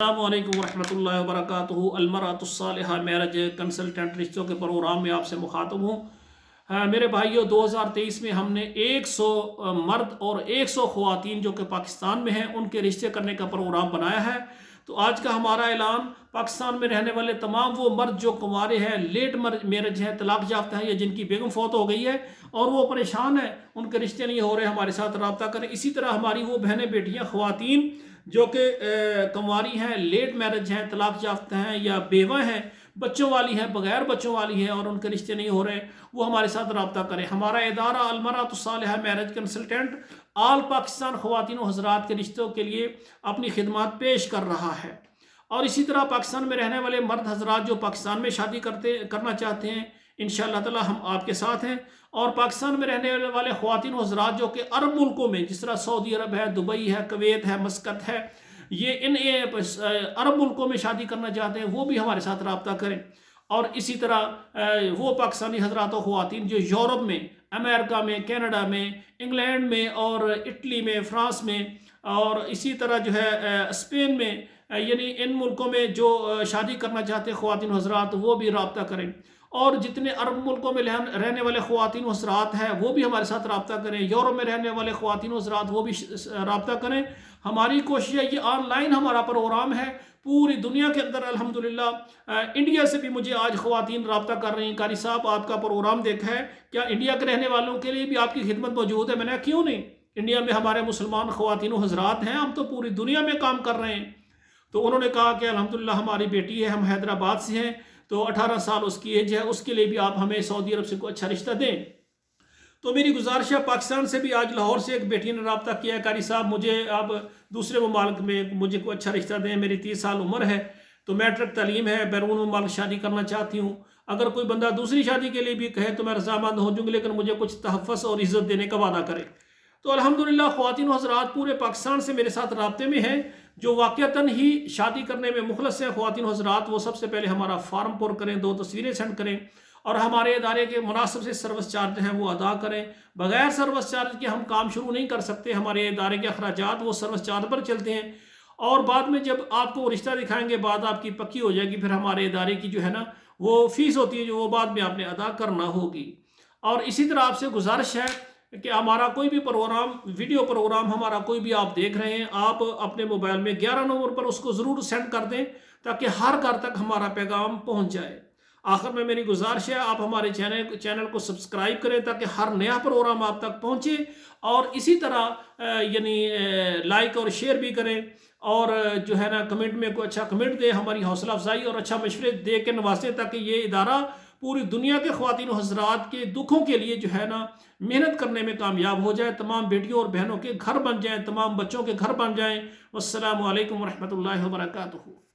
السلام علیکم ورحمۃ اللہ وبرکاتہ۔ المرأۃ الصالحہ میرج کنسلٹنٹ رشتوں کے پروگرام میں آپ سے مخاطب ہوں۔ میرے بھائیوں، 2023 میں ہم نے 100 مرد اور 100 خواتین جو کہ پاکستان میں ہیں ان کے رشتے کرنے کا پروگرام بنایا ہے۔ تو آج کا ہمارا اعلان پاکستان میں رہنے والے تمام وہ مرد جو کنوارے ہیں، لیٹ میرج ہیں، طلاق یافتہ ہیں یا جن کی بیگم فوت ہو گئی ہے اور وہ پریشان ہیں، ان کے رشتے نہیں ہو رہے، ہمارے ساتھ رابطہ کریں۔ اسی طرح ہماری وہ بہنیں بیٹیاں خواتین جو کہ کنواری ہیں، لیٹ میرج ہیں، طلاق یافتہ ہیں یا بیوہ ہیں، بچوں والی ہیں، بغیر بچوں والی ہیں اور ان کے رشتے نہیں ہو رہے، وہ ہمارے ساتھ رابطہ کریں۔ ہمارا ادارہ المرأۃ الصالحہ میرج کنسلٹنٹ آل پاکستان خواتین و حضرات کے رشتوں کے لیے اپنی خدمات پیش کر رہا ہے۔ اور اسی طرح پاکستان میں رہنے والے مرد حضرات جو پاکستان میں شادی کرنا چاہتے ہیں، انشاءاللہ تعالی ہم آپ کے ساتھ ہیں۔ اور پاکستان میں رہنے والے خواتین و حضرات جو کہ عرب ملکوں میں، جس طرح سعودی عرب ہے، دبئی ہے، کویت ہے، مسقط ہے، یہ ان عرب ملکوں میں شادی کرنا چاہتے ہیں، وہ بھی ہمارے ساتھ رابطہ کریں۔ اور اسی طرح وہ پاکستانی حضرات و خواتین جو یورپ میں، امریکہ میں، کینیڈا میں، انگلینڈ میں اور اٹلی میں، فرانس میں اور اسی طرح جو ہے اسپین میں، یعنی ان ملکوں میں جو شادی کرنا چاہتے ہیں خواتین حضرات، وہ بھی رابطہ کریں۔ اور جتنے عرب ملکوں میں رہنے والے خواتین و حضرات ہیں وہ بھی ہمارے ساتھ رابطہ کریں۔ یورپ میں رہنے والے خواتین و حضرات وہ بھی رابطہ کریں۔ ہماری کوشش ہے، یہ آن لائن ہمارا پروگرام ہے پوری دنیا کے اندر الحمدللہ۔ انڈیا سے بھی مجھے آج خواتین رابطہ کر رہی ہیں، قاری صاحب آپ کا پروگرام دیکھا ہے، کیا انڈیا کے رہنے والوں کے لیے بھی آپ کی خدمت موجود ہے؟ میں نے کہا کیوں نہیں، انڈیا میں ہمارے مسلمان خواتین و حضرات ہیں، ہم تو پوری دنیا میں کام کر رہے ہیں۔ تو انہوں نے کہا کہ الحمدللہ ہماری بیٹی ہے، ہم حیدرآباد سے ہیں، تو 18 سال اس کی ایج ہے، اس کے لیے بھی آپ ہمیں سعودی عرب سے کوئی اچھا رشتہ دیں۔ تو میری گزارش ہے، پاکستان سے بھی آج لاہور سے ایک بیٹی نے رابطہ کیا ہے، قاری صاحب مجھے آپ دوسرے ممالک میں مجھے کوئی اچھا رشتہ دیں، میری 30 سال عمر ہے، تو میٹرک تعلیم ہے، بیرون ممالک شادی کرنا چاہتی ہوں۔ اگر کوئی بندہ دوسری شادی کے لیے بھی کہے تو میں رضامند ہو جوں گی، لیکن مجھے کچھ تحفظ اور عزت دینے کا وعدہ کرے۔ تو الحمدللہ خواتین و حضرات پورے پاکستان سے میرے ساتھ رابطے میں ہیں، جو واقعتاً ہی شادی کرنے میں مخلص ہیں خواتین و حضرات، وہ سب سے پہلے ہمارا فارم پر کریں، 2 تصویریں سینڈ کریں اور ہمارے ادارے کے مناسب سے سروس چارج ہیں وہ ادا کریں۔ بغیر سروس چارج کے ہم کام شروع نہیں کر سکتے، ہمارے ادارے کے اخراجات وہ سروس چارج پر چلتے ہیں، اور بعد میں جب آپ کو وہ رشتہ دکھائیں گے، بات آپ کی پکی ہو جائے گی، پھر ہمارے ادارے کی جو ہے نا وہ فیس ہوتی ہے جو وہ بعد میں آپ نے ادا کرنا ہوگی۔ اور اسی طرح آپ سے گزارش ہے کہ ہمارا کوئی بھی پروگرام، ویڈیو پروگرام ہمارا کوئی بھی آپ دیکھ رہے ہیں، آپ اپنے موبائل میں 11 نمبر پر اس کو ضرور سینڈ کر دیں تاکہ ہر گھر تک ہمارا پیغام پہنچ جائے۔ آخر میں میری گزارش ہے، آپ ہمارے چینل کو سبسکرائب کریں تاکہ ہر نیا پروگرام آپ تک پہنچے، اور اسی طرح یعنی لائک اور شیئر بھی کریں، اور جو ہے نا کمنٹ میں کوئی اچھا کمنٹ دے، ہماری حوصلہ افزائی اور اچھا مشورے دے کے نوازیں تاکہ یہ ادارہ پوری دنیا کے خواتین و حضرات کے دکھوں کے لیے جو ہے نا محنت کرنے میں کامیاب ہو جائے، تمام بیٹیوں اور بہنوں کے گھر بن جائیں، تمام بچوں کے گھر بن جائیں۔ والسلام علیکم ورحمۃ اللہ وبرکاتہ۔